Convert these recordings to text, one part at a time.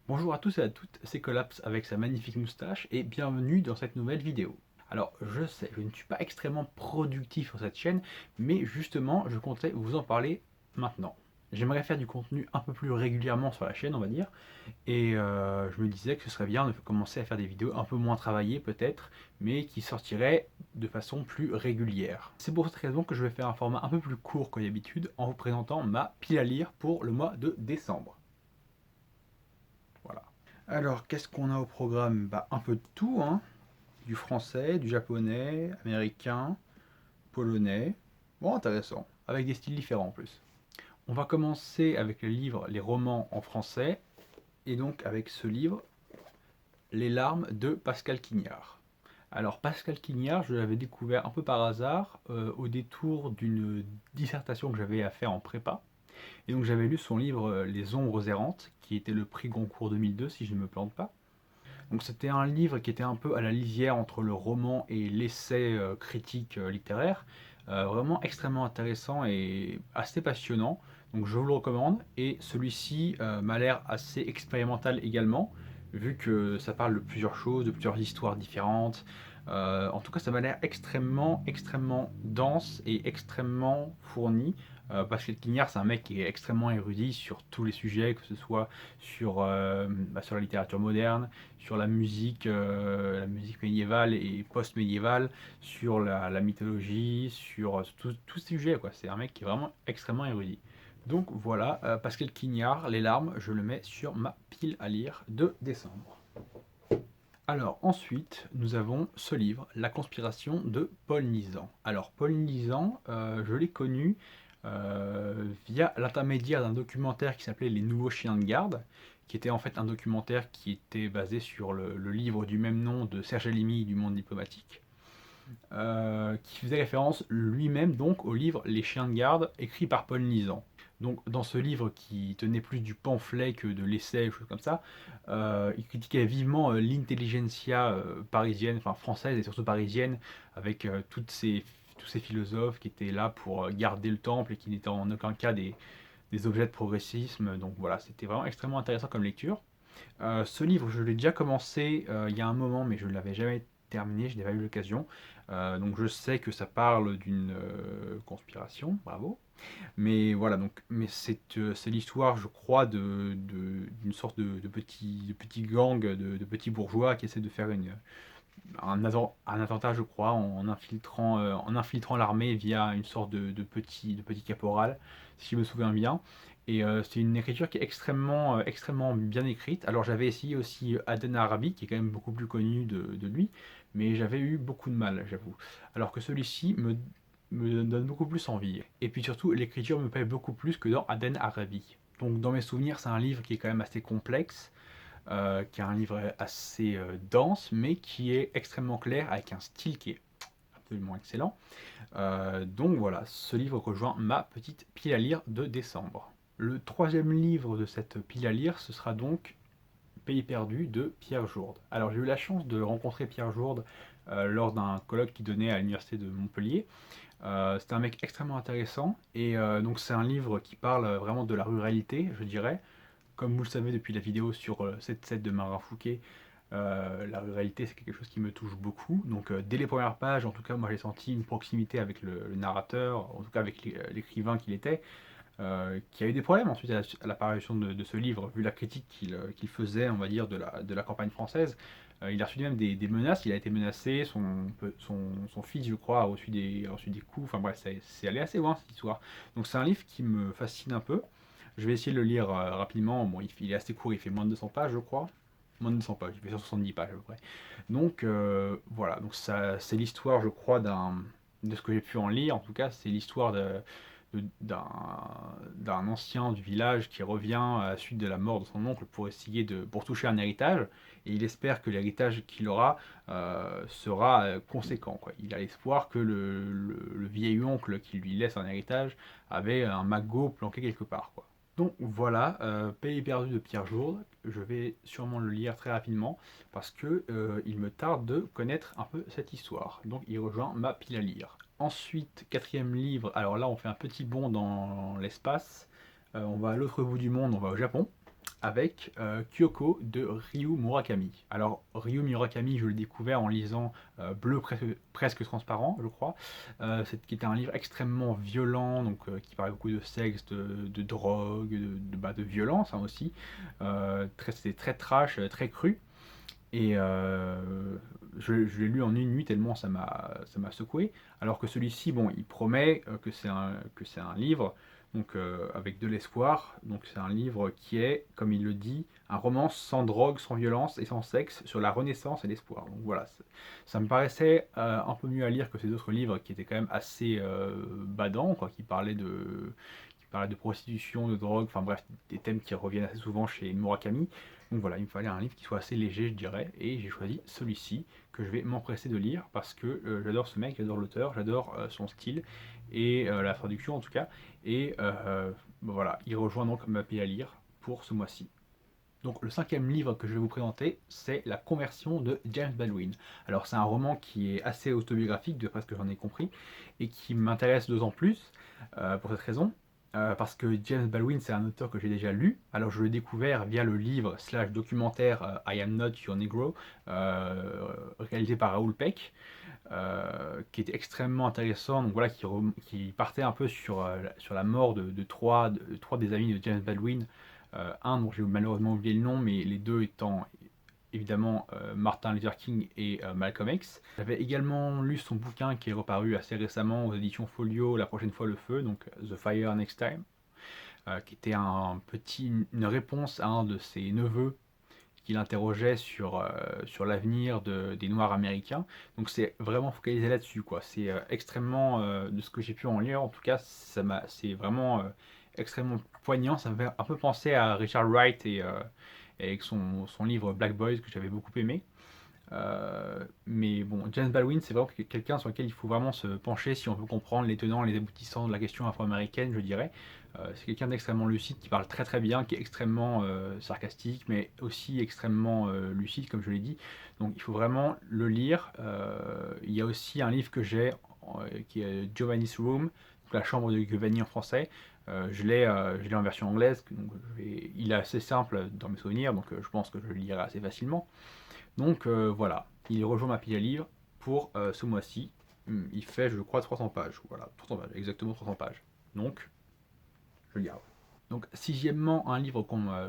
Bonjour à tous et à toutes, c'est Collapse avec sa magnifique moustache et bienvenue dans cette nouvelle vidéo. Alors je sais, je ne suis pas extrêmement productif sur cette chaîne, mais justement je comptais vous en parler maintenant. J'aimerais faire du contenu un peu plus régulièrement sur la chaîne, on va dire, et je me disais que ce serait bien de commencer à faire des vidéos un peu moins travaillées peut-être, mais qui sortiraient de façon plus régulière. C'est pour cette raison que je vais faire un format un peu plus court que d'habitude en vous présentant ma pile à lire pour le mois de décembre. Voilà. Alors, qu'est-ce qu'on a au programme? Bah, un peu de tout, hein. Du français, du japonais, américain, polonais. Bon, intéressant. Avec des styles différents en plus. On va commencer avec les livres, les romans en français. Et donc avec ce livre, Les larmes de Pascal Quignard. Alors Pascal Quignard, je l'avais découvert un peu par hasard au détour d'une dissertation que j'avais à faire en prépa. Et donc j'avais lu son livre Les ombres errantes, qui était le prix Goncourt 2002 si je ne me plante pas. Donc c'était un livre qui était un peu à la lisière entre le roman et l'essai critique littéraire, vraiment extrêmement intéressant et assez passionnant. Donc je vous le recommande. Et celui-ci m'a l'air assez expérimental également, vu que ça parle de plusieurs choses, de plusieurs histoires différentes. En tout cas, ça m'a l'air extrêmement dense et extrêmement fourni. Pascal Quignard, c'est un mec qui est extrêmement érudit sur tous les sujets, que ce soit sur la littérature moderne, sur la musique médiévale et post-médiévale, sur la mythologie, sur tous ces sujets, quoi. C'est un mec qui est vraiment extrêmement érudit. Donc voilà, Pascal Quignard, Les larmes, je le mets sur ma pile à lire de décembre. Alors ensuite, nous avons ce livre, La conspiration de Paul Nizan. Alors Paul Nizan, je l'ai connu via l'intermédiaire d'un documentaire qui s'appelait Les Nouveaux Chiens de Garde, qui était en fait un documentaire qui était basé sur le livre du même nom de Serge Alimi du Monde diplomatique, qui faisait référence lui-même donc au livre Les Chiens de Garde, écrit par Paul Nizan. Donc dans ce livre qui tenait plus du pamphlet que de l'essai, choses comme ça, il critiquait vivement l'intelligentsia parisienne, enfin française et surtout parisienne, avec tous ces philosophes qui étaient là pour garder le temple et qui n'étaient en aucun cas des objets de progressisme. Donc voilà, c'était vraiment extrêmement intéressant comme lecture. Ce livre, je l'ai déjà commencé il y a un moment, mais je ne l'avais jamais terminé, je n'ai pas eu l'occasion. Donc je sais que ça parle d'une conspiration, bravo. Mais voilà, c'est l'histoire, je crois, d'une sorte de petit gang de petits bourgeois qui essaie de faire un attentat, je crois, en infiltrant l'armée via une sorte de petit caporal, si je me souviens bien. Et c'est une écriture qui est extrêmement bien écrite. Alors j'avais essayé aussi Aden Arabi, qui est quand même beaucoup plus connu de lui, mais j'avais eu beaucoup de mal, j'avoue. Alors que celui-ci me donne beaucoup plus envie. Et puis surtout, l'écriture me plaît beaucoup plus que dans Aden Arabi. Donc dans mes souvenirs, c'est un livre qui est quand même assez complexe, qui est un livre assez dense, mais qui est extrêmement clair, avec un style qui est absolument excellent. Donc voilà, ce livre rejoint ma petite pile à lire de décembre. Le troisième livre de cette pile à lire, ce sera donc Pays perdu de Pierre Jourde. Alors j'ai eu la chance de rencontrer Pierre Jourde lors d'un colloque qu'il donnait à l'université de Montpellier. C'était un mec extrêmement intéressant et donc c'est un livre qui parle vraiment de la ruralité, je dirais. Comme vous le savez depuis la vidéo sur 7-7 de Marin Fouquet, la ruralité c'est quelque chose qui me touche beaucoup. Donc dès les premières pages, en tout cas moi j'ai senti une proximité avec le narrateur, en tout cas avec l'écrivain qu'il était, qui a eu des problèmes ensuite à l'apparition de ce livre, vu la critique qu'il faisait, on va dire, de la campagne française. Il a reçu même des menaces, il a été menacé, son fils, je crois, a reçu des coups, enfin bref, c'est allé assez loin cette histoire. Donc c'est un livre qui me fascine un peu. Je vais essayer de le lire rapidement, bon, il est assez court, il fait moins de 200 pages, je crois. Moins de 200 pages, il fait 170 pages à peu près. Donc voilà, donc ça, c'est l'histoire, je crois, de ce que j'ai pu en lire, en tout cas, c'est l'histoire d'un ancien du village qui revient à la suite de la mort de son oncle pour toucher un héritage, et il espère que l'héritage qu'il aura sera conséquent, quoi. Il a l'espoir que le vieil oncle qui lui laisse un héritage avait un magot planqué quelque part, quoi. Donc voilà, Pays perdu de Pierre Jourde, je vais sûrement le lire très rapidement parce que il me tarde de connaître un peu cette histoire. Donc il rejoint ma pile à lire. Ensuite, quatrième livre, alors là on fait un petit bond dans l'espace. On va à l'autre bout du monde, on va au Japon. avec Kyoko de Ryu Murakami. Alors Ryu Murakami, je l'ai découvert en lisant Bleu presque transparent, je crois, qui était un livre extrêmement violent, donc qui parlait beaucoup de sexe, de drogue, de violence hein, aussi. C'était très trash, très cru. Et je l'ai lu en une nuit tellement ça m'a secoué. Alors que celui-ci, bon, il promet que c'est un livre donc, avec de l'espoir. Donc c'est un livre qui est, comme il le dit, un roman sans drogue, sans violence et sans sexe sur la renaissance et l'espoir. Donc voilà, ça me paraissait un peu mieux à lire que ces autres livres qui étaient quand même assez badants, quoi, qui parlaient de prostitution, de drogue, enfin bref, des thèmes qui reviennent assez souvent chez Murakami. Donc voilà, il me fallait un livre qui soit assez léger, je dirais, et j'ai choisi celui-ci que je vais m'empresser de lire parce que j'adore ce mec, j'adore l'auteur, j'adore son style et la traduction en tout cas. Et voilà, il rejoint donc ma pile à lire pour ce mois-ci. Donc le cinquième livre que je vais vous présenter, c'est La conversion de James Baldwin. Alors c'est un roman qui est assez autobiographique, d'après ce que j'en ai compris, et qui m'intéresse d'autant plus pour cette raison, parce que James Baldwin c'est un auteur que j'ai déjà lu. Alors je l'ai découvert via le livre slash documentaire I Am Not Your Negro, réalisé par Raoul Peck, qui était extrêmement intéressant, donc voilà, qui partait un peu sur la mort de trois des amis de James Baldwin, un dont j'ai malheureusement oublié le nom, mais les deux étant évidemment Martin Luther King et Malcolm X. J'avais également lu son bouquin qui est reparu assez récemment aux éditions Folio, La prochaine fois le feu, donc The Fire Next Time, qui était une réponse à un de ses neveux qu'il interrogeait sur l'avenir des Noirs américains. Donc c'est vraiment focalisé là-dessus, quoi. C'est extrêmement, de ce que j'ai pu en lire, en tout cas, c'est vraiment extrêmement poignant. Ça me fait un peu penser à Richard Wright et avec son livre Black Boys que j'avais beaucoup aimé. Mais bon, James Baldwin, c'est vraiment quelqu'un sur lequel il faut vraiment se pencher si on veut comprendre les tenants et les aboutissants de la question afro-américaine, je dirais. C'est quelqu'un d'extrêmement lucide, qui parle très très bien, qui est extrêmement sarcastique, mais aussi extrêmement lucide, comme je l'ai dit. Donc il faut vraiment le lire. Il y a aussi un livre que j'ai, qui est Giovanni's Room, donc la chambre de Giovanni en français. Je l'ai en version anglaise, donc il est assez simple dans mes souvenirs, donc je pense que je le lirai assez facilement. Donc voilà, il rejoint ma pile à livres pour ce mois-ci. Il fait, je crois, 300 pages. Voilà, 300 pages, exactement 300 pages. Donc, je le garde. Donc, sixièmement, un livre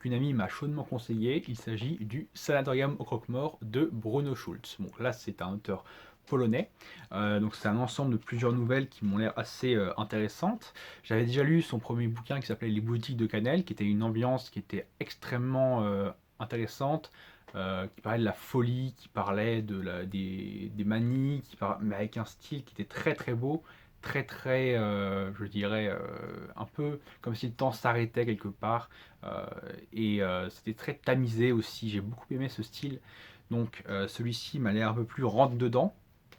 qu'une amie m'a chaudement conseillé. Il s'agit du Sanatorium au croque-mort de Bruno Schulz. Donc là, c'est un auteur polonais. Donc c'est un ensemble de plusieurs nouvelles qui m'ont l'air assez intéressantes. J'avais déjà lu son premier bouquin qui s'appelait Les boutiques de Cannelle, qui était une ambiance qui était extrêmement intéressante, qui parlait de la folie, qui parlait des manies, mais avec un style qui était très très beau, très très, je dirais, un peu comme si le temps s'arrêtait quelque part, et c'était très tamisé aussi, j'ai beaucoup aimé ce style, donc celui-ci m'a l'air un peu plus rentre-dedans,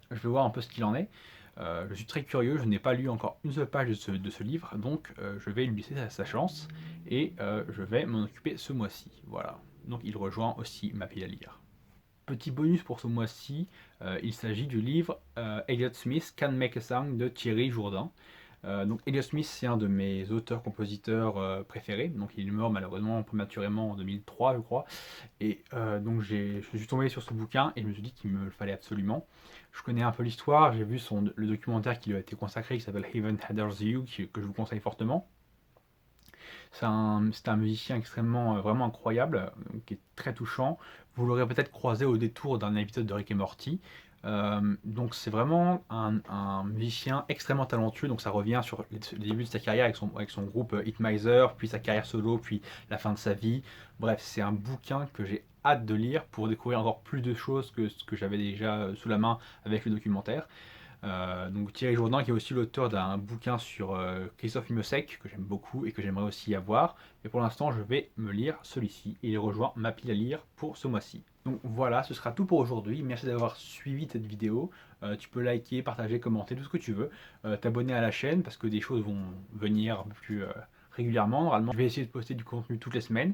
je vais voir un peu ce qu'il en est. Je suis très curieux, je n'ai pas lu encore une seule page de ce livre, donc je vais lui laisser sa chance et je vais m'en occuper ce mois-ci. Voilà, donc il rejoint aussi ma pile à lire. Petit bonus pour ce mois-ci, il s'agit du livre Elliott Smith Can Make a Song de Thierry Jourdain. Donc Elliott Smith, c'est un de mes auteurs-compositeurs préférés. Donc il est mort malheureusement prématurément en 2003, je crois. Et donc je suis tombé sur ce bouquin et je me suis dit qu'il me le fallait absolument. Je connais un peu l'histoire, j'ai vu le documentaire qui lui a été consacré qui s'appelle Heaven Headers You, que je vous conseille fortement. C'est un musicien extrêmement, vraiment incroyable, qui est très touchant. Vous l'aurez peut-être croisé au détour d'un épisode de Rick et Morty. Donc c'est vraiment un musicien extrêmement talentueux, donc ça revient sur les débuts de sa carrière avec son groupe Hit Miser, puis sa carrière solo, puis la fin de sa vie. Bref, c'est un bouquin que j'ai hâte de lire pour découvrir encore plus de choses que ce que j'avais déjà sous la main avec le documentaire. Donc Thierry Jourdain qui est aussi l'auteur d'un bouquin sur Christophe Miossec que j'aime beaucoup et que j'aimerais aussi avoir. Mais pour l'instant je vais me lire celui-ci et il rejoint ma pile à lire pour ce mois-ci. Donc voilà, ce sera tout pour aujourd'hui. Merci d'avoir suivi cette vidéo. Tu peux liker, partager, commenter, tout ce que tu veux. T'abonner à la chaîne parce que des choses vont venir un peu plus régulièrement. Normalement, je vais essayer de poster du contenu toutes les semaines.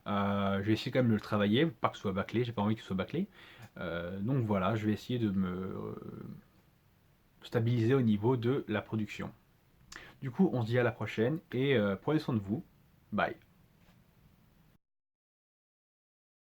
Je vais essayer quand même de le travailler, pas que ce soit bâclé, j'ai pas envie que ce soit bâclé. Donc voilà, je vais essayer de me stabiliser au niveau de la production. Du coup, on se dit à la prochaine et prenez soin de vous. Bye.